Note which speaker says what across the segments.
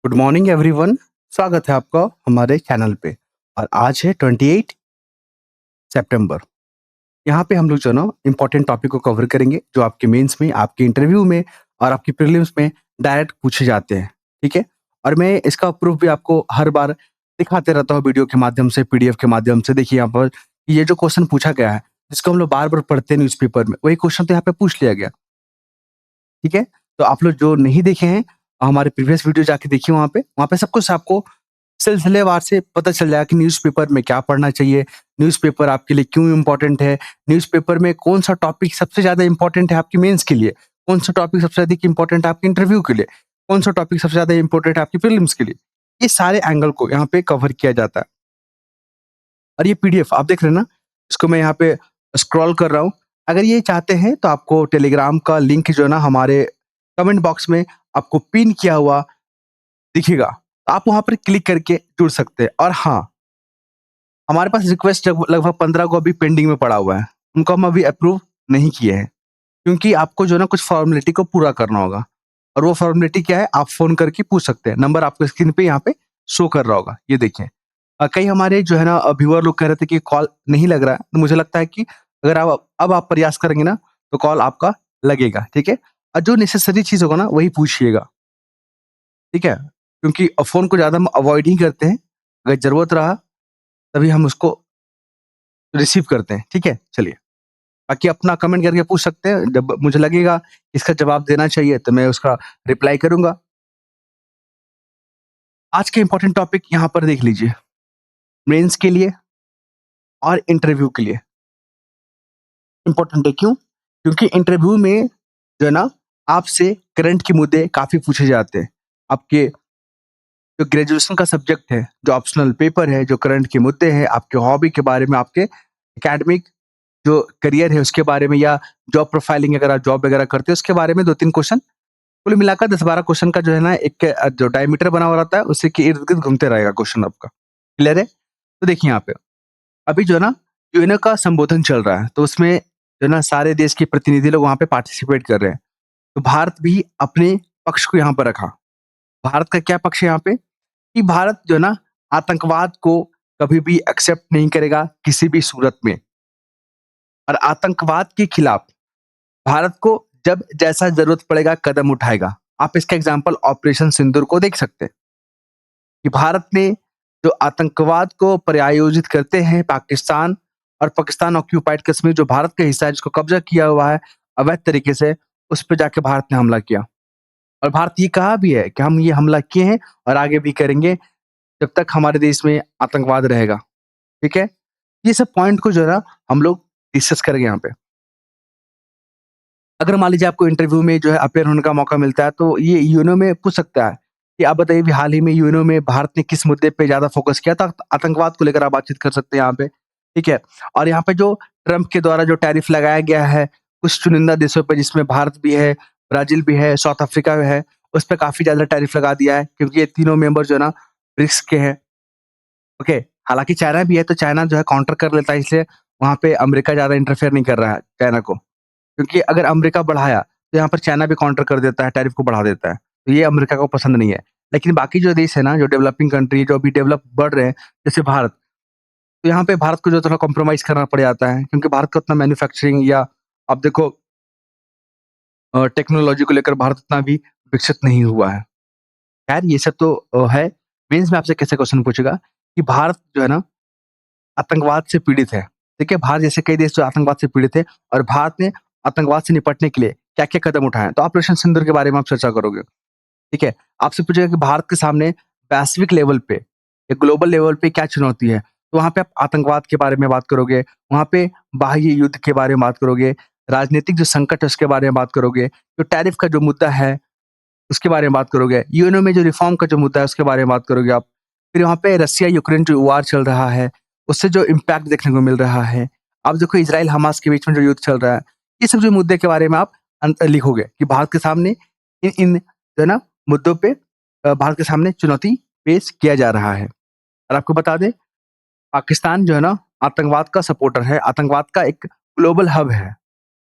Speaker 1: Good morning everyone. स्वागत है आपका हमारे चैनल पे। और आज है 28 सितंबर। यहाँ पे हम लोग जो है ना इम्पोर्टेंट टॉपिक को कवर करेंगे जो आपके मेंस में, आपके इंटरव्यू में और आपकी प्रीलिम्स में डायरेक्ट पूछे जाते हैं। ठीक है। और मैं इसका प्रूफ भी आपको हर बार दिखाते रहता हूँ वीडियो के माध्यम से, पीडीएफ के माध्यम से। देखिए यहाँ पर ये जो क्वेश्चन पूछा गया है, जिसको हम लोग बार बार पढ़ते हैं न्यूज़पेपर में, वही क्वेश्चन तो यहाँ पे पूछ लिया गया। ठीक है। तो आप लोग जो नहीं देखे हैं, हमारे प्रीवियस वीडियो जाके देखिए। वहाँ पे सब कुछ आपको सिलसिलेवार से पता चल जाएगा कि न्यूज़पेपर में क्या पढ़ना चाहिए, न्यूज़पेपर आपके लिए क्यों इम्पोर्टेंट है, न्यूज़पेपर में कौन-सा टॉपिक सबसे ज़्यादा इम्पोर्टेंट है आपकी मेंस के लिए, कौन-सा टॉपिक सबसे अधिक इम्पोर्टेंट है आपके इंटरव्यू के लिए, कौन-सा टॉपिक सबसे ज़्यादा इम्पोर्टेंट है आपकी प्रीलिम्स के लिए। ये सारे एंगल को यहाँ पे कवर किया जाता है। और ये पीडीएफ आप देख रहे हैं ना, इसको मैं यहाँ पे स्क्रॉल कर रहा हूँ। अगर ये चाहते हैं तो आपको टेलीग्राम का लिंक जो है ना हमारे कमेंट बॉक्स में आपको पिन किया हुआ दिखेगा। आप वहाँ पर क्लिक करके जुड़ सकते हैं। और हाँ, हमारे पास रिक्वेस्ट लगभग 15 को अभी पेंडिंग में पड़ा हुआ है। उनको हम अभी अप्रूव नहीं किए हैं, क्योंकि आपको जो है ना कुछ फॉर्मेलिटी को पूरा करना होगा। और वो फॉर्मेलिटी क्या है, आप फ़ोन करके पूछ सकते हैं। नंबर आपको स्क्रीन पे यहाँ पे शो कर रहा होगा, ये देखिए। कई हमारे जो है ना व्यूअर लोग कह रहे थे कि कॉल नहीं लग रहा है, तो मुझे लगता है कि अगर अब आप प्रयास करेंगे ना, तो कॉल आपका लगेगा, ठीक है? और जो नेसेसरी चीज़ होगा ना, वही पूछिएगा, ठीक है? क्योंकि फ़ोन को ज़्यादा हम अवॉइड ही करते हैं। अगर ज़रूरत रहा, तभी हम उसको रिसीव करते हैं, ठीक है? चलिए, बाकी अपना कमेंट करके पूछ सकते हैं। जब मुझे लगेगा इसका जवाब देना चाहिए, तो मैं उसका रिप्लाई करूँगा। आज के इम्पोर्टेंट टॉपिक यहाँ पर देख लीजिए, मेंस के लिए और इंटरव्यू के लिए। इम्पोर्टेंट है क्यों? क्योंकि इंटरव्यू में जो है ना, आपसे करंट के मुद्दे काफ़ी पूछे जाते हैं। आपके जो ग्रेजुएशन का सब्जेक्ट है, जो ऑप्शनल पेपर है, जो करंट के मुद्दे हैं, आपके हॉबी के बारे में, आपके एकेडमिक जो करियर है उसके बारे में, या जॉब प्रोफाइलिंग अगर आप जॉब वगैरह करते हो उसके बारे में 2-3 क्वेश्चन, कुल मिलाकर 10-12 क्वेश्चन का जो है ना एक जो डायमीटर बना हुआ रहता है, उसी के इर्द-गिर्द घूमते रहेगा क्वेश्चन आपका। क्लियर है? तो देखिए यहाँ पे, अभी जो है ना यूएनओ का संबोधन चल रहा है, तो उसमें जो है ना सारे देश के प्रतिनिधि लोग वहाँ पे पार्टिसिपेट कर रहे हैं। तो भारत भी अपने पक्ष को यहाँ पर रखा। भारत का क्या पक्ष है यहाँ पे? कि भारत जो है ना आतंकवाद को कभी भी एक्सेप्ट नहीं करेगा किसी भी सूरत में। और आतंकवाद के खिलाफ भारत को जब जैसा ज़रूरत पड़ेगा कदम उठाएगा। आप इसका एग्ज़ाम्पल ऑपरेशन सिंदूर को देख सकते हैं, कि भारत ने जो आतंकवाद को प्रायोजित करते हैं पाकिस्तान, और पाकिस्तान ऑक्यूपाइड कश्मीर जो भारत का हिस्सा है जिसको कब्ज़ा किया हुआ है अवैध तरीके से, उस पे जाके भारत ने हमला किया। और भारत ये कहा भी है कि हम ये हमला किए हैं और आगे भी करेंगे जब तक हमारे देश में आतंकवाद रहेगा। ठीक है? ये सब पॉइंट को जो है ना हम लोग डिस्कस करेंगे यहाँ पे। अगर मान लीजिए आपको इंटरव्यू में जो है अपीयर होने का मौका मिलता है, तो ये यूएनओ में पूछ सकता है कि आप बताइए, अभी हाल ही में यूएनओ में भारत ने किस मुद्दे पे ज़्यादा फोकस किया था? आतंकवाद को लेकर आप बातचीत कर सकते हैं यहाँ पे, ठीक है? और यहाँ पे जो ट्रम्प के द्वारा जो टैरिफ लगाया गया है, कुछ चुनिंदा देशों पे जिसमें भारत भी है, ब्राज़ील भी है, साउथ अफ्रीका भी है, उस पे काफ़ी ज़्यादा टैरिफ लगा दिया है, क्योंकि ये तीनों मेंबर जो है ना ब्रिक्स के हैं, ओके? हालाँकि चाइना भी है, तो चाइना जो है काउंटर कर लेता है, इसलिए वहाँ पे अमेरिका ज़्यादा इंटरफेयर नहीं कर रहा है चाइना को। क्योंकि अगर अमेरिका बढ़ाया, तो यहाँ पर चाइना भी काउंटर कर देता है, टैरिफ को बढ़ा देता है। तो ये अमेरिका को पसंद नहीं है। लेकिन बाकी जो देश है ना, जो डेवलपिंग कंट्री, जो अभी डेवलप बढ़ रहे हैं, जैसे भारत, तो यहाँ पे भारत को जो थोड़ा कॉम्प्रोमाइज़ करना पड़ जाता है, क्योंकि भारत का उतना मैन्युफैक्चरिंग, या आप देखो टेक्नोलॉजी को लेकर भारत उतना भी विकसित नहीं हुआ है। खैर ये सब तो है। मेंस में आपसे कैसे क्वेश्चन पूछेगा कि भारत जो है ना आतंकवाद से पीड़ित है। ठीक है? भारत जैसे कई देश जो आतंकवाद से पीड़ित है, और भारत ने आतंकवाद से निपटने के लिए क्या-क्या कदम उठाए हैं? तो ऑपरेशन सिंदूर के बारे में आप चर्चा करोगे। ठीक है? आपसे पूछेगा कि भारत के सामने वैश्विक लेवल पे या ग्लोबल लेवल पे क्या चुनौती है? तो वहाँ पे आप आतंकवाद के बारे में बात करोगे, वहाँ पे बाह्य युद्ध के बारे में बात करोगे, राजनीतिक जो संकट है उसके बारे में बात करोगे, जो टैरिफ का जो मुद्दा है उसके बारे में बात करोगे, यूएनओ में जो रिफॉर्म का जो मुद्दा है उसके बारे में बात करोगे आप। फिर वहाँ पे रसिया यूक्रेन जो वार चल रहा है, उससे जो इम्पैक्ट देखने को मिल रहा है। आप देखो इज़राइल हमास के बीच में जो युद्ध चल रहा है, ये सब जो मुद्दे के बारे में आप लिखोगे कि भारत के सामने इन इन जो है ना मुद्दों पे भारत के सामने चुनौती पेश किया जा रहा है। और आपको बता दें, पाकिस्तान जो है ना आतंकवाद का सपोर्टर है, आतंकवाद का एक ग्लोबल हब है।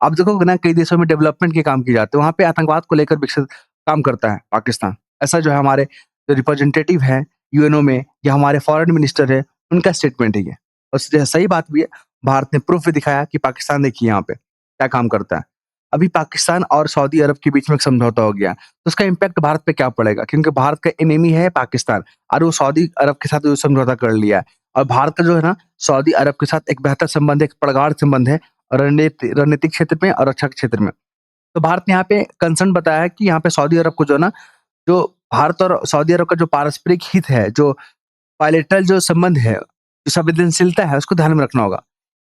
Speaker 1: आप देखोगे ना कई देशों में डेवलपमेंट के काम किए जाते हैं, वहाँ पे आतंकवाद को लेकर विकसित काम करता है पाकिस्तान। ऐसा जो है हमारे जो रिप्रेजेंटेटिव हैं यूएनओ में या हमारे फॉरेन मिनिस्टर है, उनका स्टेटमेंट है ये। और सही बात भी है, भारत ने प्रूफ भी दिखाया कि पाकिस्तान देखिए यहाँ पे क्या काम करता है। अभी पाकिस्तान और सऊदी अरब के बीच में एक समझौता हो गया, तो उसका इम्पैक्ट भारत पे क्या पड़ेगा? क्योंकि भारत का एनिमी है पाकिस्तान और वो सऊदी अरब के साथ वो समझौता कर लिया है। और भारत का जो है ना, सऊदी अरब के साथ एक बेहतर संबंध है, एक प्रगाढ़ संबंध है रणनीतिक क्षेत्र में और रक्षा क्षेत्र में। तो भारत ने यहाँ पे कंसर्न बताया है कि यहाँ पे सऊदी अरब को जो है ना, जो भारत और सऊदी अरब का जो पारस्परिक हित है, जो बायलैटरल जो संबंध है, जो संवेदनशीलता है, उसको ध्यान में रखना होगा।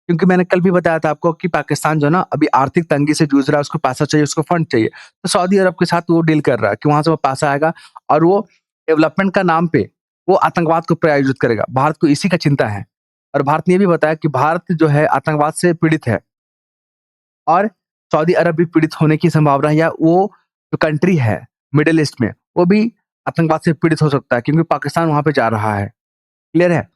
Speaker 1: क्योंकि मैंने कल भी बताया था आपको कि पाकिस्तान जो है ना, अभी आर्थिक तंगी से जूझ रहा है, उसको पैसा चाहिए, उसको फंड चाहिए। तो सऊदी अरब के साथ वो डील कर रहा है कि वहाँ से वो पैसा आएगा और वो डेवलपमेंट का नाम पे वो आतंकवाद को प्रायोजित करेगा। भारत को इसी का चिंता है। और भारत ने ये भी बताया कि भारत जो है आतंकवाद से पीड़ित है और सऊदी अरब भी पीड़ित होने की संभावना है, या वो जो कंट्री है मिडल ईस्ट में, वो भी आतंकवाद से पीड़ित हो सकता है क्योंकि पाकिस्तान वहाँ पे जा रहा है। क्लियर है?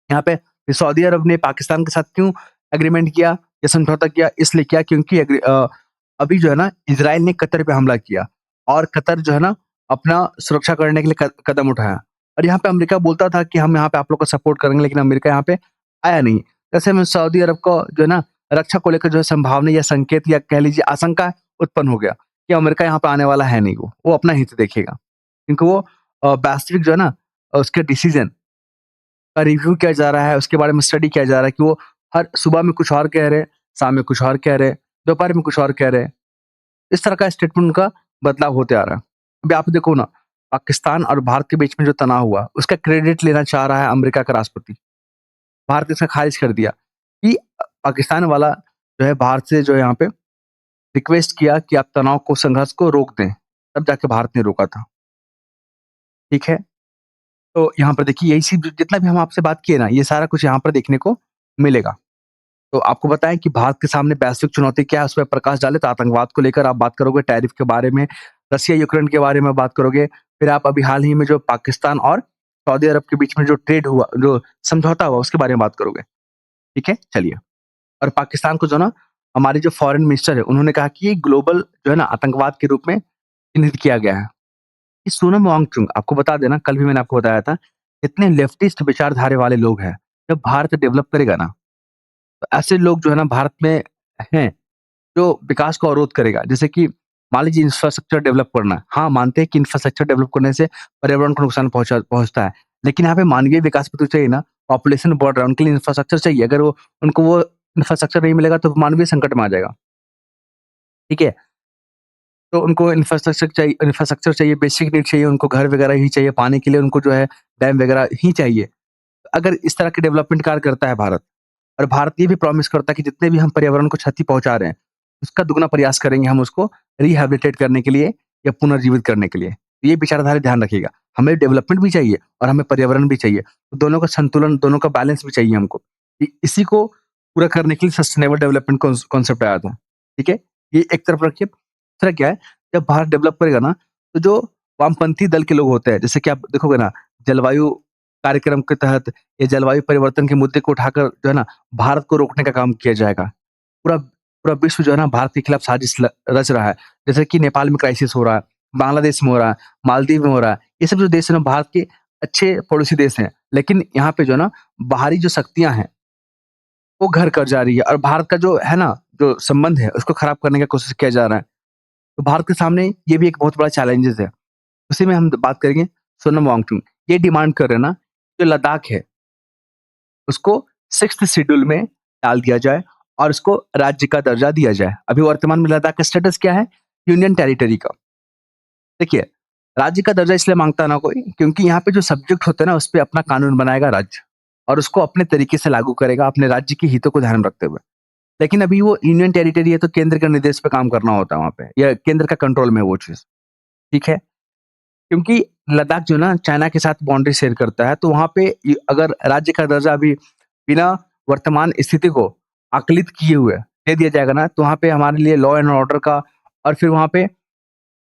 Speaker 1: यहाँ पे सऊदी अरब ने पाकिस्तान के साथ क्यों एग्रीमेंट किया या समझौता किया? इसलिए किया क्योंकि अभी जो है ना, इज़राइल ने कतर पे हमला किया और कतर जो है ना, अपना सुरक्षा करने के लिए कदम उठाया। और यहाँ पे अमेरिका बोलता था कि हम यहाँ पे आप लोग को सपोर्ट करेंगे, लेकिन अमेरिका यहाँ पे आया नहीं। ऐसे में सऊदी अरब को जो है ना, रक्षा को लेकर जो है संभावना या संकेत या कह लीजिए आशंका उत्पन्न हो गया कि अमेरिका यहाँ पे आने वाला है नहीं, वो अपना हित देखेगा। क्योंकि वो वैश्विक जो है ना, उसके डिसीजन का रिव्यू किया जा रहा है, उसके बारे में स्टडी किया जा रहा है कि वो हर सुबह में कुछ और कह रहे हैं, शाम में कुछ और कह रहे हैं, दोपहर में कुछ और कह रहे हैं। इस तरह का स्टेटमेंट उनका बदलाव होते आ रहा है। अभी आप देखो ना, पाकिस्तान और भारत के बीच में जो तनाव हुआ, उसका क्रेडिट लेना चाह रहा है अमेरिका का राष्ट्रपति। भारत ने इसका खारिज कर दिया कि पाकिस्तान वाला जो है भारत से जो है यहाँ पे रिक्वेस्ट किया कि आप तनाव को, संघर्ष को रोक दें, तब जाके भारत ने रोका था। ठीक है? तो यहाँ पर देखिए यही चीज़ जितना भी हम आपसे बात किए ना, ये सारा कुछ यहाँ पर देखने को मिलेगा। तो आपको बताएँ कि भारत के सामने वैश्विक चुनौती क्या है, उस पे प्रकाश डालें तो आतंकवाद को लेकर आप बात करोगे, टैरिफ के बारे में, रसिया-यूक्रेन के बारे में बात करोगे, फिर आप अभी हाल ही में जो पाकिस्तान और सऊदी अरब के बीच में जो ट्रेड हुआ, जो समझौता हुआ, उसके बारे में बात करोगे। ठीक है? चलिए। और पाकिस्तान को जो ना, हमारे जो फॉरेन मिनिस्टर है, उन्होंने कहा कि ये ग्लोबल जो है ना, आतंकवाद के रूप में चिन्हित किया गया है। ये सोनम वांगचुक, आपको बता देना, कल भी मैंने आपको बताया था, इतने लेफ्टिस्ट विचारधारा वाले लोग हैं। जब भारत डेवलप करेगा ना, तो ऐसे लोग जो है ना भारत में हैं, जो विकास को अवरोध करेगा। जैसे कि मान लीजिए इंफ्रास्ट्रक्चर डेवलप करना है। हाँ, मानते हैं कि इंफ्रास्ट्रक्चर डेवलप करने से पर्यावरण को नुकसान पहुँचता है। लेकिन यहाँ पे मानवीय विकास भी तो चाहिए ना, पॉपुलेशन बढ़ रहा है, उनके लिए इंफ्रास्ट्रक्चर चाहिए। अगर वो उनको वो इंफ्रास्ट्रक्चर नहीं मिलेगा तो मानवीय संकट में आ जाएगा। ठीक है? तो उनको इंफ्रास्ट्रक्चर चाहिए, बेसिक नीड चाहिए, उनको घर वगैरह ही चाहिए, पानी के लिए उनको जो है डैम वगैरह ही चाहिए। अगर इस तरह के डेवलपमेंट कार्य करता है भारत, और भारत ये भी प्रॉमिस करता है कि जितने भी हम पर्यावरण को क्षति पहुँचा रहे हैं, उसका दुगना प्रयास करेंगे हम उसको रिहैबिलिटेट करने के लिए या पुनर्जीवित करने के लिए। तो ये विचारधारा ध्यान रखिएगा। हमें डेवलपमेंट भी चाहिए और हमें पर्यावरण भी चाहिए। तो दोनों का संतुलन, दोनों का बैलेंस भी चाहिए हमको। इसी को पूरा करने के लिए सस्टेनेबल डेवलपमेंट कॉन्सेप्ट आया था। ठीक है? ये एक तरफ रखिए। दूसरा क्या है, जब भारत डेवलप करेगा ना, तो जो वामपंथी दल के लोग होते हैं, जैसे कि आप देखोगे ना, जलवायु कार्यक्रम के तहत ये जलवायु परिवर्तन के मुद्दे को उठाकर जो है ना, भारत को रोकने का काम किया जाएगा। पूरा पूरा विश्व जो है ना, भारत के खिलाफ साजिश रच रहा है। जैसे कि नेपाल में क्राइसिस हो रहा है, बांग्लादेश में हो रहा है, मालदीव में हो रहा है। ये सब जो देश है ना, भारत के अच्छे पड़ोसी देश हैं। लेकिन यहाँ पे जो है ना, बाहरी जो शक्तियाँ हैं, वो घर कर जा रही है और भारत का जो है ना, जो संबंध है, उसको खराब करने का कोशिश किया जा रहा है। तो भारत के सामने ये भी एक बहुत बड़ा चैलेंजेस है। उसी में हम बात करेंगे सोनम वांगचुक। ये डिमांड कर रहे हैं ना, जो लद्दाख है, उसको 6th शेड्यूल में डाल दिया जाए और उसको राज्य का दर्जा दिया जाए। अभी वर्तमान में लद्दाख का स्टेटस क्या है? यूनियन टेरिटरी का। देखिए, राज्य का दर्जा इसलिए माँगता है ना कोई, क्योंकि यहाँ पे जो सब्जेक्ट होते हैं ना, उसपे अपना कानून बनाएगा राज्य और उसको अपने तरीके से लागू करेगा, अपने राज्य के हितों को ध्यान में रखते हुए। लेकिन अभी वो यूनियन टेरिटरी है, तो केंद्र के निर्देश पे काम करना होता है वहाँ पे, या केंद्र का कंट्रोल में है वो चीज़। ठीक है? क्योंकि लद्दाख जो है ना, चाइना के साथ बाउंड्री शेयर करता है, तो वहाँ पे अगर राज्य का दर्जा अभी बिना वर्तमान स्थिति को आकलित किए हुए दे दिया जाएगा ना, तो वहाँ पे हमारे लिए लॉ एंड ऑर्डर का, और फिर वहाँ पे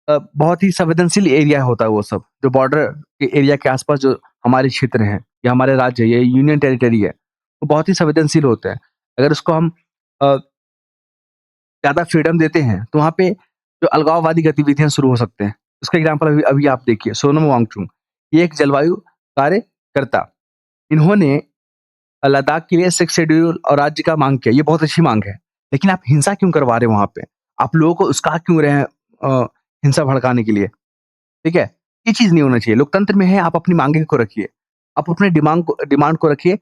Speaker 1: बहुत ही संवेदनशील एरिया होता है वो सब, जो बॉर्डर के एरिया के आसपास जो हमारे क्षेत्र हैं या हमारे राज्य है, ये यूनियन टेरिटरी है, वो बहुत ही संवेदनशील होते हैं। अगर उसको हम ज़्यादा फ्रीडम देते हैं, तो वहाँ पे जो अलगाववादी गतिविधियाँ शुरू हो सकते हैं। उसका एग्ज़ाम्पल अभी अभी आप देखिए, सोनम वांगचुक, ये एक जलवायु कार्यकर्ता। इन्होंने लद्दाख के लिए 6 शेड्यूल और राज्य का माँग किया, ये बहुत अच्छी माँग है। लेकिन आप हिंसा क्यों करवा रहे हो वहाँ पे? आप लोगों को उकसा क्यों रहे हैं हिंसा भड़काने के लिए, ठीक है? ये चीज़ नहीं होना चाहिए। लोकतंत्र में है, आप अपनी माँगे को रखिए। आप अपने डिमांड को रखिए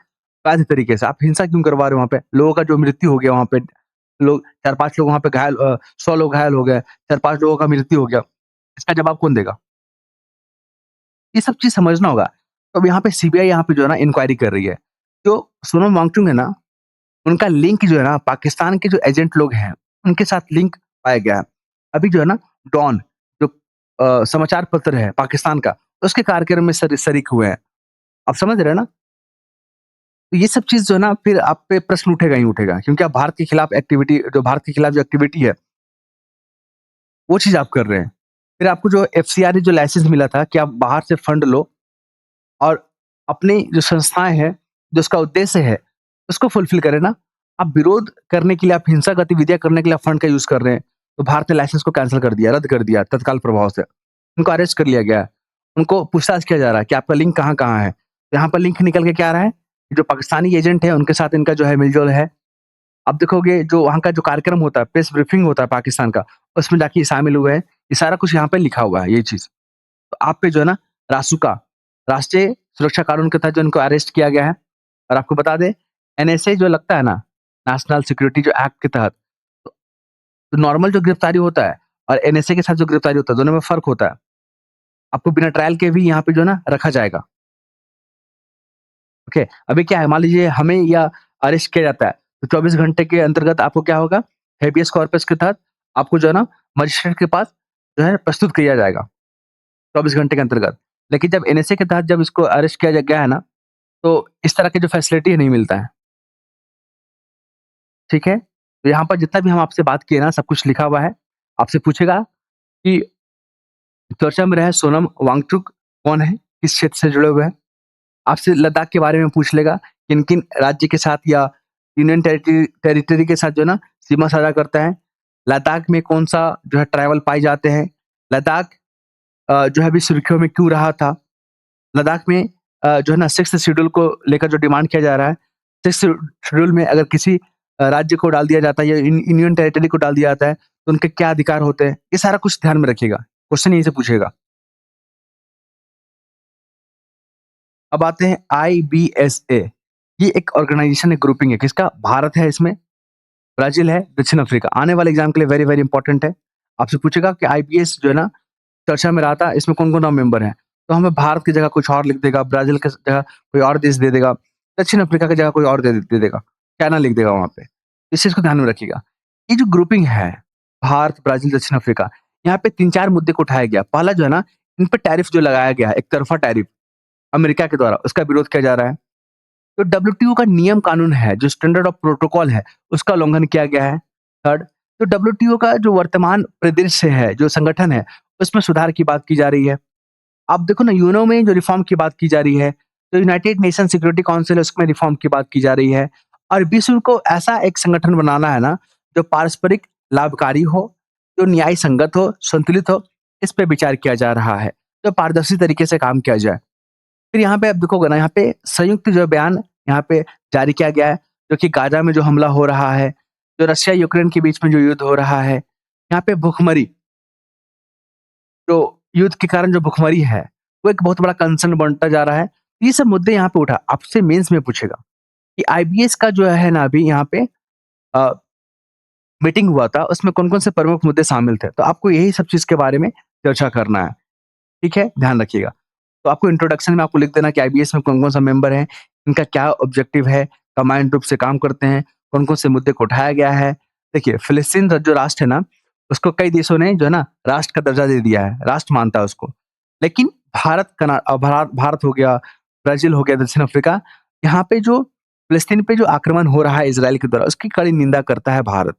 Speaker 1: वैध तरीके से। आप हिंसा क्यों करवा रहे हो वहाँ पे? लोगों का जो मृत्यु हो गया वहाँ पे, लोग 4-5 लोग वहाँ पे 100 लोग घायल हो गए, 4-5 लोगों का मृत्यु हो गया। इसका जवाब कौन देगा? ये सब चीज़ समझना होगा। तो अब यहाँ पे सीबीआई यहाँ पे जो है ना इंक्वायरी कर रही है। जो सोनम वांगचुक है ना, उनका लिंक जो है ना पाकिस्तान के जो एजेंट लोग हैं, उनके साथ लिंक पाया गया है। अभी जो है ना डॉन जो समाचार पत्र है पाकिस्तान का, उसके कार्यक्रम में शरीक हुए हैं। आप समझ रहे हैं ना? तो ये सब चीज़ जो है ना फिर आप पे प्रश्न उठेगा ही उठेगा क्योंकि आप भारत के खिलाफ जो एक्टिविटी है, वो चीज़ आप कर रहे हैं। फिर आपको जो एफसीआरए जो लाइसेंस मिला था कि आप बाहर से फंड लो और अपनी जो संस्थाएँ हैं, जो उसका उद्देश्य है, उसको फुलफ़िल करें ना। आप विरोध करने के लिए, आप हिंसा गतिविधियाँ करने के लिए आप फंड का यूज़ कर रहे हैं, तो भारत ने लाइसेंस को कैंसल कर दिया, रद्द कर दिया तत्काल प्रभाव से। उनको अरेस्ट कर लिया गया है। उनको पूछताछ किया जा रहा है कि आपका लिंक कहाँ-कहाँ है। यहाँ पर लिंक निकल के क्या आ रहा है, जो पाकिस्तानी एजेंट है, उनके साथ इनका जो है मेल-जोल है। आप देखोगे जो वहाँ का जो कार्यक्रम होता है, प्रेस ब्रीफिंग होता है पाकिस्तान का, उसमें जाके ये शामिल हुए हैं। ये सारा कुछ यहाँ पे लिखा हुआ है, ये चीज़। तो आप पे जो है ना रासुका, राष्ट्रीय सुरक्षा कानून के तहत जो इनको अरेस्ट किया गया है और आपको बता दें एनएसए जो लगता है ना, नेशनल सिक्योरिटी जो एक्ट के तहत, तो नॉर्मल जो गिरफ्तारी होता है और एनएसए के साथ जो गिरफ्तारी होता है, दोनों में फ़र्क होता है। आपको बिना ट्रायल के भी यहाँ पे जो है ना रखा जाएगा, ओके? अभी क्या है मान लीजिए हमें या अरेस्ट किया जाता है, तो 24 घंटे के अंतर्गत आपको क्या होगा, हेबियस कॉर्पस के तहत आपको जो है ना मजिस्ट्रेट के पास जो है प्रस्तुत किया जाएगा, 24 घंटे के अंतर्गत। लेकिन जब एनएसए के तहत जब इसको अरेस्ट किया गया है ना, तो इस तरह की जो फैसिलिटी नहीं मिलता है, ठीक है? तो यहाँ पर जितना भी हम आपसे बात किए ना, सब कुछ लिखा हुआ है। आपसे पूछेगा कि चर्चा में रहे सोनम वांगचुक कौन है? किस क्षेत्र से जुड़े हुए हैं? आपसे लद्दाख के बारे में पूछ लेगा, किन-किन राज्य के साथ या यूनियन टेरिटरी के साथ जो है ना सीमा साझा करता है? लद्दाख में कौन-सा जो है ट्राइबल पाए जाते हैं? लद्दाख जो है अभी सुर्खियों में क्यों रहा था? लद्दाख में जो है ना 6th शेड्यूल को लेकर जो डिमांड किया जा रहा है, 6th शेड्यूल में अगर किसी राज्य को डाल दिया जाता है या यूनियन टेरिटरी को डाल दिया जाता है, तो उनके क्या अधिकार होते हैं? ये सारा कुछ ध्यान में रखिएगा। क्वेश्चन यहीं से पूछेगा। अब आते हैं आईबीएसए। ये एक ऑर्गेनाइजेशन है, ग्रुपिंग है। किसका? भारत है इसमें, ब्राज़ील है, दक्षिण अफ्रीका। आने वाले एग्ज़ाम के लिए वेरी, वेरी इंपॉर्टेंट है। आपसे पूछेगा कि आईबीएस जो है ना चर्चा में रहा था, इसमें कौन-कौन मेंबर हैं? तो हमें भारत की जगह कुछ और लिख देगा, ब्राज़ील की जगह कोई और देश दे देगा, दक्षिण अफ्रीका की जगह कोई और दे देगा, चाइना लिख देगा वहाँ पे। इस चीज़ को ध्यान में रखिएगा। ये जो ग्रुपिंग है, भारत, ब्राज़ील, दक्षिण अफ्रीका, यहाँ पे 3-4 मुद्दे को उठाया गया। पहला जो है ना, इन पे टैरिफ जो लगाया गया है, एक तरफ़ा टैरिफ अमेरिका के द्वारा, उसका विरोध किया जा रहा है। तो डब्ल्यूटीओ का नियम कानून है, जो स्टैंडर्ड ऑफ प्रोटोकॉल है, उसका उल्लंघन किया गया है। थर्ड, तो डब्ल्यूटीओ का जो वर्तमान परिदृश्य है, जो संगठन है, उसमें सुधार की बात की जा रही है। आप देखो ना यूएनओ में जो रिफॉर्म की बात की जा रही है, तो यूनाइटेड नेशन सिक्योरिटी काउंसिल है उसमें रिफॉर्म की बात की जा रही है और विश्व को ऐसा एक संगठन बनाना है ना, जो पारस्परिक लाभकारी हो, जो न्याय संगत हो, संतुलित हो, इस पे विचार किया जा रहा है। तो पारदर्शी तरीके से काम किया जाए। फिर यहाँ पे आप देखोगे ना, यहाँ पे संयुक्त जो बयान यहाँ पे जारी किया गया है, जो कि गाज़ा में जो हमला हो रहा है, जो रशिया यूक्रेन के बीच में जो युद्ध हो रहा है, यहाँ पे भुखमरी, जो युद्ध के कारण जो भुखमरी है, वो एक बहुत बड़ा कंसर्न बनता जा रहा है। ये सब मुद्दे यहाँ पे उठा आपसे मेंस में पूछेगा कि आईबीएस का जो है ना अभी यहाँ पे अ, मीटिंग हुआ था, उसमें कौन-कौन से प्रमुख मुद्दे शामिल थे? तो आपको यही सब चीज़ के बारे में चर्चा करना है, ठीक है? ध्यान रखिएगा। तो आपको इंट्रोडक्शन में आपको लिख देना कि आईबीएस में कौन-कौन सा मेंबर है, इनका क्या ऑब्जेक्टिव है, कमांड ग्रुप से काम करते हैं, कौन-कौन से मुद्दे को उठाया गया है। देखिए, फिलिस्तीन जो राष्ट्र है ना, उसको कई देशों ने जो है ना राष्ट्र का दर्जा दे दिया है, राष्ट्र मानता है उसको। लेकिन भारत हो गया, ब्राज़ील हो गया, दक्षिण अफ्रीका, यहाँ पे जो फिलिस्तीन पे जो आक्रमण हो रहा है इज़राइल के द्वारा, उसकी कड़ी निंदा करता है भारत।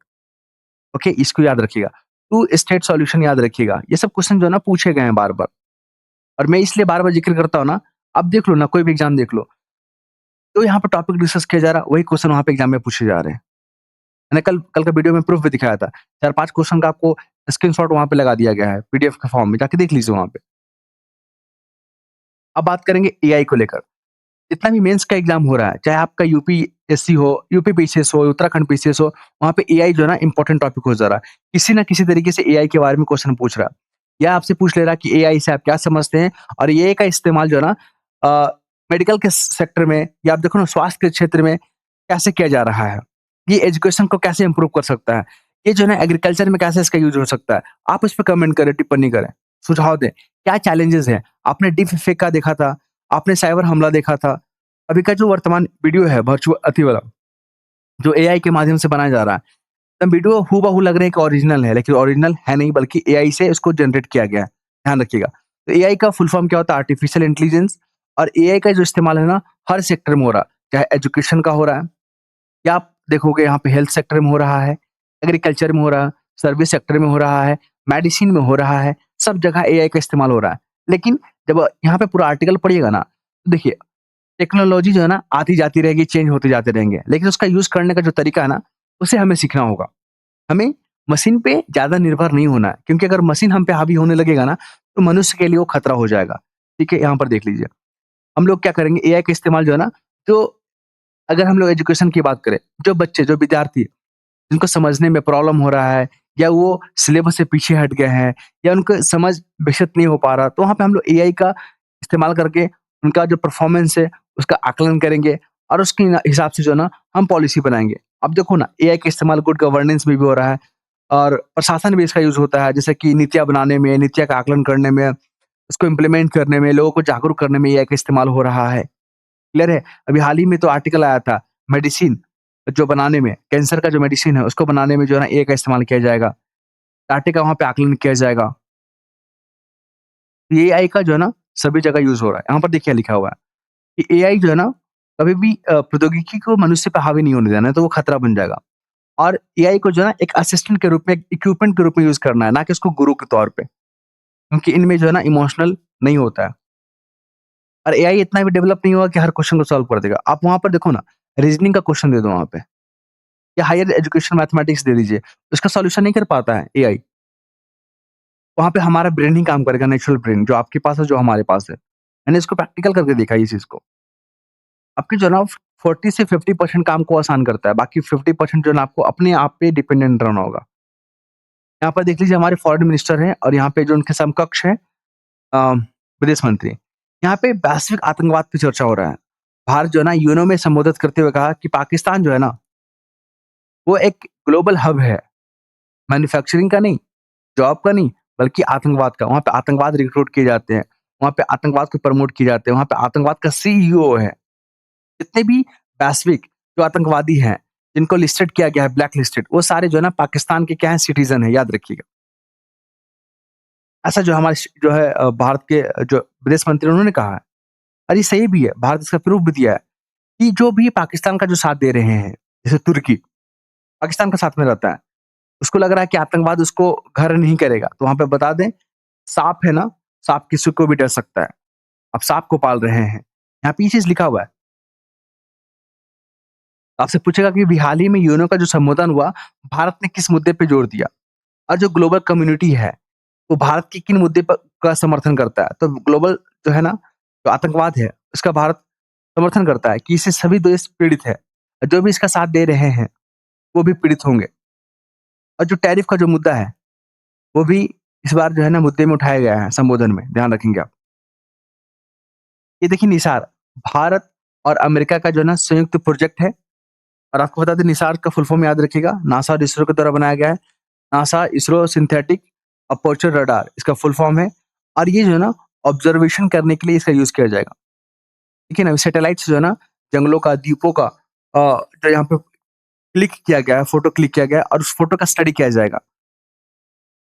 Speaker 1: ओके, इसको याद रखिएगा। टू स्टेट सॉल्यूशन याद रखिएगा। ये सब क्वेश्चन जो है ना पूछे गए हैं बार-बार। और मैं इसलिए बार-बार ज़िक्र करता हूँ ना, आप देख लो ना कोई भी एग्ज़ाम देख लो, तो यहाँ पे टॉपिक डिस्कस किया जा रहा है, वही क्वेश्चन वहाँ पे एग्ज़ाम में पूछे जा रहे हैं। मैंने कल कल का वीडियो में प्रूफ भी दिखाया था। 4-5 क्वेश्चन का आपको स्क्रीनशॉट वहाँ पे लगा दिया गया है, पीडीएफ के फॉर्म में, जाके देख लीजिए वहाँ पे। अब बात करेंगे एआई को लेकर। जितना भी मेंस का एग्ज़ाम हो रहा है, चाहे आपका यूपीएससी हो, यूपी पीसीएस हो, उत्तराखंड पीसीएस हो, वहाँ पे एआई जो है ना इम्पोर्टेंट टॉपिक हो जा रहा है। किसी न किसी तरीके से एआई के बारे में क्वेश्चन पूछ रहा है। या आपसे पूछ ले रहा है कि एआई से आप क्या समझते हैं? और एआई का इस्तेमाल जो है ना मेडिकल के सेक्टर में या आप देखो ना स्वास्थ्य के क्षेत्र में कैसे किया जा रहा है? ये एजुकेशन को कैसे इम्प्रूव कर सकता है? ये जो है ना एग्रीकल्चर में कैसे इसका यूज़ हो सकता है? आप इस पे कमेंट करें, टिप्पणी करें, सुझाव दें। क्या चैलेंजेज़ हैं? आपने डीप फेक का देखा था, आपने साइबर हमला देखा था। अभी का जो वर्तमान वीडियो है वर्चुअल अति वाला, जो एआई के माध्यम से बनाया जा रहा है, तब वीडियो हूबहू लग रहा है कि ओरिजिनल है, लेकिन ओरिजिनल है नहीं बल्कि एआई से इसको जनरेट किया गया है। ध्यान रखिएगा। तो एआई का फुल फॉर्म क्या होता है? Artificial intelligence. और एआई का जो इस्तेमाल है ना, हर सेक्टर में हो रहा है। चाहे एजुकेशन का हो रहा है, या आप देखोगे यहाँ पे हेल्थ सेक्टर में हो रहा है, एग्रीकल्चर में हो रहा है, सर्विस सेक्टर में हो रहा है, मेडिसिन में हो रहा है, सब जगह एआई का इस्तेमाल हो रहा है। लेकिन जब यहाँ पे पूरा आर्टिकल पढ़िएगा ना, तो देखिए टेक्नोलॉजी जो है ना आती जाती रहेगी, चेंज होते जाते रहेंगे। लेकिन उसका यूज़ करने का जो तरीका है ना, उसे हमें सीखना होगा। हमें मशीन पे ज़्यादा निर्भर नहीं होना है, क्योंकि अगर मशीन हम पे हावी होने लगेगा ना, तो मनुष्य के लिए वो खतरा हो जाएगा। ठीक है? यहाँ पर देख लीजिए। हम लोग क्या करेंगे, एआई का इस्तेमाल जो है ना, जो अगर हम लोग एजुकेशन की बात करें, जो बच्चे, जो विद्यार्थी जिनको समझने में प्रॉब्लम हो रहा है, या वो सिलेबस से पीछे हट गए हैं, या उनको समझ विकसित नहीं हो पा रहा, तो वहाँ पे हम लोग एआई का इस्तेमाल करके उनका जो परफॉर्मेंस है, उसका आकलन करेंगे और उसके हिसाब से जो है ना, हम पॉलिसी बनाएँगे। अब देखो ना, एआई का इस्तेमाल गुड गवर्नेंस में भी हो रहा है और प्रशासन में इसका यूज़ होता है, जैसे कि नीतियाँ बनाने में, नीतियाँ का आकलन करने में, उसको इम्प्लीमेंट करने में, लोगों को जागरूक करने में एआई का इस्तेमाल हो रहा है। क्लियर है? अभी हाल ही में तो आर्टिकल आया था, मेडिसिन जो बनाने में, कैंसर का जो मेडिसिन है, उसको बनाने में जो है ना एआई का इस्तेमाल किया जाएगा। डाटे का वहाँ पे आकलन किया जाएगा। एआई का जो है ना सभी जगह यूज़ हो रहा है। यहाँ पर देखिए लिखा हुआ है कि एआई जो है ना कभी भी प्रौद्योगिकी को मनुष्य पे हावी नहीं होने देना है, तो वो खतरा बन जाएगा। और एआई को जो है ना एक असिस्टेंट के रूप में, एक इक्विपमेंट के रूप में यूज़ करना है, ना कि उसको गुरु के तौर पे। क्योंकि इनमें जो है ना इमोशनल नहीं होता है। और एआई इतना भी डेवलप नहीं हुआ कि हर क्वेश्चन को सॉल्व कर देगा। आप वहाँ पर देखो ना, रीज़निंग का क्वेश्चन दे दो वहाँ पे, या हायर एजुकेशन मैथमेटिक्स दे दीजिए, उसका सॉल्यूशन नहीं कर पाता है एआई। वहाँ पे हमारा ब्रेन ही काम करेगा, नेचुरल ब्रेन जो आपके पास है, जो हमारे पास है। मैंने इसको प्रैक्टिकल करके देखा है इस चीज़ को। आपके जो है ना 40 से 50% काम को आसान करता है, बाकी 50% जो है ना आपको अपने आप पे डिपेंडेंट रहना होगा। यहाँ पर देख लीजिए हमारे फॉरेन मिनिस्टर हैं और यहाँ पे जो उनके समकक्ष हैं अ, विदेश मंत्री। यहाँ पे वैश्विक आतंकवाद पे चर्चा हो रहा है। भारत जो है ना यूएनओ में संबोधित करते हुए कहा कि पाकिस्तान जो है ना, वो एक ग्लोबल हब है, मैन्युफैक्चरिंग का नहीं, जॉब का नहीं, बल्कि आतंकवाद का। वहाँ पे आतंकवाद रिक्रूट किए जाते हैं, वहाँ पे आतंकवाद को प्रमोट किए जाते हैं, वहाँ पे आतंकवाद का सीईओ है। जितने भी वैश्विक जो आतंकवादी हैं, जिनको लिस्टेड किया गया है, ब्लैक लिस्टेड, वो सारे जो है ना पाकिस्तान के क्या हैं, सिटीज़न हैं, याद रखिएगा। ऐसा जो हमारे जो है भारत के जो विदेश मंत्री उन्होंने कहा है, और ये सही भी है, भारत इसका प्रूफ भी दिया है कि जो भी पाकिस्तान का जो साथ दे रहे हैं, जैसे तुर्की, पाकिस्तान का साथ में रहता है, उसको लग रहा है कि आतंकवाद उसको घर नहीं करेगा, तो वहाँ पे बता दें, साँप है ना, साँप किसी को भी डर सकता है। आप साँप को पाल रहे हैं। यहाँ पे ये चीज़ लिखा हुआ है। आपसे पूछेगा कि अभी हाल ही में यूएनओ का जो संबोधन हुआ, भारत ने किस मुद्दे पे जोर दिया? और जो ग्लोबल कम्युनिटी है, वो भारत के किन मुद्दे पर का समर्थन करता है? तो ग्लोबल जो है ना, जो आतंकवाद है, उसका भारत समर्थन करता है कि इससे सभी देश पीड़ित है। जो भी इसका साथ दे रहे हैं, वो भी पीड़ित होंगे। और जो टैरिफ का जो मुद्दा है, वो भी इस बार जो है ना मुद्दे में उठाया गया है संबोधन में, ध्यान रखेंगे आप। ये देखिए निसार, भारत और अमेरिका का जो है ना संयुक्त प्रोजेक्ट है, और आपको बता दें निसार का फुल फॉर्म याद रखिएगा, नासा और इसरो के द्वारा बनाया गया है। NASA ISRO synthetic aperture radar इसका फुल फॉर्म है, और ये जो है ना ऑब्जर्वेशन करने के लिए इसका यूज़ किया जाएगा। ठीक है ना? सैटेलाइट से जो है ना जंगलों का, द्वीपों का जो यहाँ पे क्लिक किया गया है, फ़ोटो क्लिक किया गया है और उस फ़ोटो का स्टडी किया जाएगा।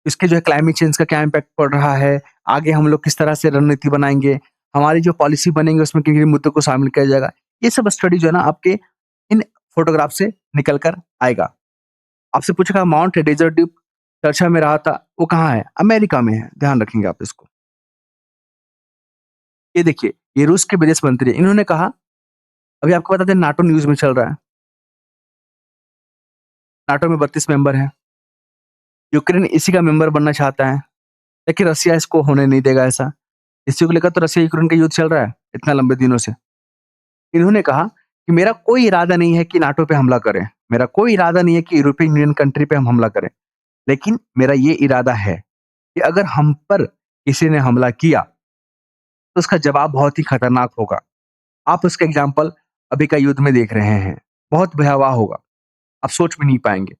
Speaker 1: इसके जो है क्लाइमेट चेंज का क्या इम्पैक्ट पड़ रहा है, आगे हम लोग किस तरह से रणनीति बनाएँगे, हमारी जो पॉलिसी बनेंगे उसमें किन-किन मुद्दों को शामिल किया जाएगा। ये सब स्टडी जो है ना आपके इन फ़ोटोग्राफ से निकल कर आएगा। आपसे पूछेगा माउंट डेज़र्ट ड्यूब चर्चा में रहा था, वो कहाँ है? अमेरिका में है, ध्यान रखेंगे आप इसको। ये देखिए, ये रूस के विदेश मंत्री हैं, इन्होंने कहा, अभी आपको बता दें नाटो न्यूज़ में चल रहा है। नाटो में 32 मेंबर हैं। यूक्रेन इसी का मेंबर बनना चाहता है, लेकिन रसिया इसको होने नहीं देगा ऐसा। इसी को लेकर तो रसिया यूक्रेन का युद्ध चल रहा है इतना लंबे दिनों से। इन्होंने कहा कि मेरा कोई इरादा नहीं है कि नाटो पे हमला करें, मेरा कोई इरादा नहीं है कि यूरोपियन यूनियन कंट्री पे हम हमला करें, लेकिन मेरा ये इरादा है कि अगर हम पर किसी ने हमला किया, तो उसका जवाब बहुत ही खतरनाक होगा। आप उसका एग्ज़ाम्पल अभी का युद्ध में देख रहे हैं, बहुत भयावह होगा, आप सोच भी नहीं पाएँगे।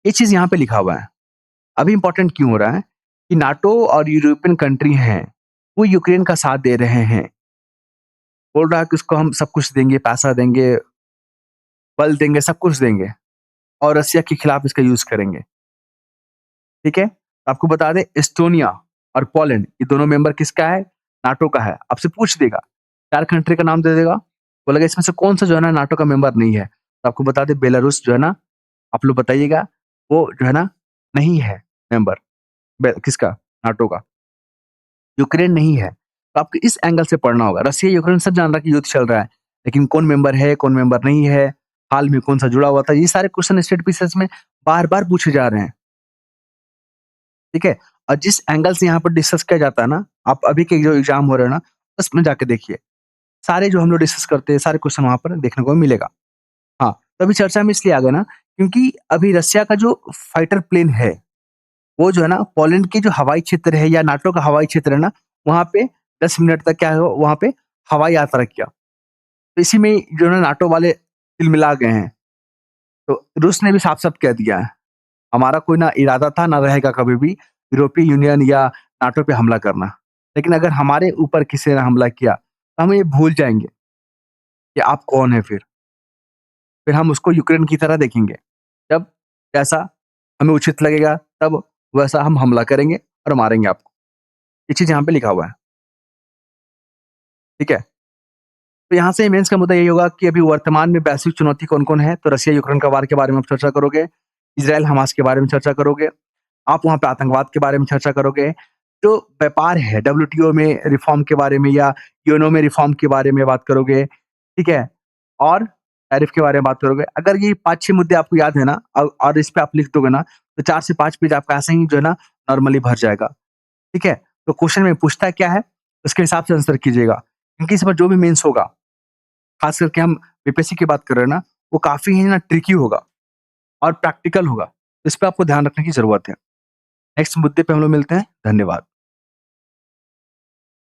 Speaker 1: ये चीज़ यहाँ पे लिखा हुआ है। अभी इम्पोर्टेंट क्यों हो रहा है कि नाटो और यूरोपियन कंट्री हैं, वो यूक्रेन का साथ दे रहे हैं। बोल रहा है कि उसको हम सब कुछ देंगे, पैसा देंगे, बल देंगे, सब कुछ देंगे और रसिया के खिलाफ इसका यूज़ करेंगे। ठीक है? तो आपको बता दें एस्टोनिया और पोलैंड ये दोनों मेंबर किसका है? नाटो का है। आपसे पूछ देगा, 4 कंट्री का नाम दे देगा, बोलेगा इसमें से कौन-सा जो है ना नाटो का मेंबर नहीं है? तो आपको बता दें बेलारूस जो है ना, आप लोग बताइएगा, वो जो है ना नहीं है मेंबर किसका? नाटो का। यूक्रेन नहीं है। तो आपको इस एंगल से पढ़ना होगा। रसिया, यूक्रेन सब जान रहा है कि युद्ध चल रहा है, लेकिन कौन मेंबर है, कौन मेंबर नहीं है, हाल में कौन-सा जुड़ा हुआ था, ये सारे क्वेश्चन स्टेट पीसेस में बार-बार पूछे जा रहे हैं। ठीक है? और जिस एंगल से यहाँ पर डिस्कस किया जाता है ना, आप अभी के जो एग्ज़ाम हो रहे हैं ना, उसमें जाके देखिए। सारे जो हम लोग डिस्कस करते हैं, सारे क्वेश्चन वहाँ पर देखने को मिलेगा। हाँ, तो अभी चर्चा में इसलिए आ गए ना, क्योंकि अभी रसिया का जो फाइटर प्लेन है, वो जो है ना पोलैंड के जो हवाई क्षेत्र है या नाटो का हवाई क्षेत्र है ना, वहाँ पे 10 मिनट तक क्या है वहाँ पे हवाई यात्रा किया। तो इसी में जो है ना नाटो वाले तिलमिला गए हैं। तो रूस ने भी साफ-साफ कह दिया है, हमारा कोई ना इरादा था, ना रहेगा कभी भी यूरोपीय यूनियन या नाटो पे हमला करना। लेकिन अगर हमारे ऊपर किसी ने हमला किया, तो हम ये भूल जाएँगे कि आप कौन हैं फिर। फिर हम उसको यूक्रेन की तरह देखेंगे। जब जैसा हमें उचित लगेगा, तब वैसा हम हमला करेंगे और मारेंगे आपको। ये चीज़ यहाँ पे लिखा हुआ है, ठीक है? तो यहाँ से मेंस का मुद्दा यही होगा कि अभी वर्तमान में वैश्विक चुनौती कौन-कौन है? तो रसिया यूक्रेन का वार के बारे में आप चर्चा करोगे, इज़राइल हमास के बारे में चर्चा करोगे, आप वहाँ पे आतंकवाद के बारे में चर्चा करोगे, जो व्यापार है डब्ल्यूटीओ में रिफ़ॉर्म के बारे में या यूएनओ में रिफ़ॉर्म के बारे में बात करोगे, ठीक है? और टैरिफ के बारे में बात करोगे। अगर ये 5-6 मुद्दे आपको याद है ना और इस पे आप लिख दोगे ना, तो 4 से 5 पेज आपका ऐसे ही जो है ना नॉर्मली भर जाएगा, ठीक है? तो क्वेश्चन में पूछता क्या है, उसके हिसाब से आंसर कीजिएगा। क्योंकि इस बार जो भी मेंस होगा, खास करके हम बीपीएससी की बात कर रहे हैं ना, वो काफ़ी ही ना ट्रिकी होगा और प्रैक्टिकल होगा। इस पे आपको ध्यान रखने की ज़रूरत है। नेक्स्ट मुद्दे पे हम लोग मिलते हैं। धन्यवाद।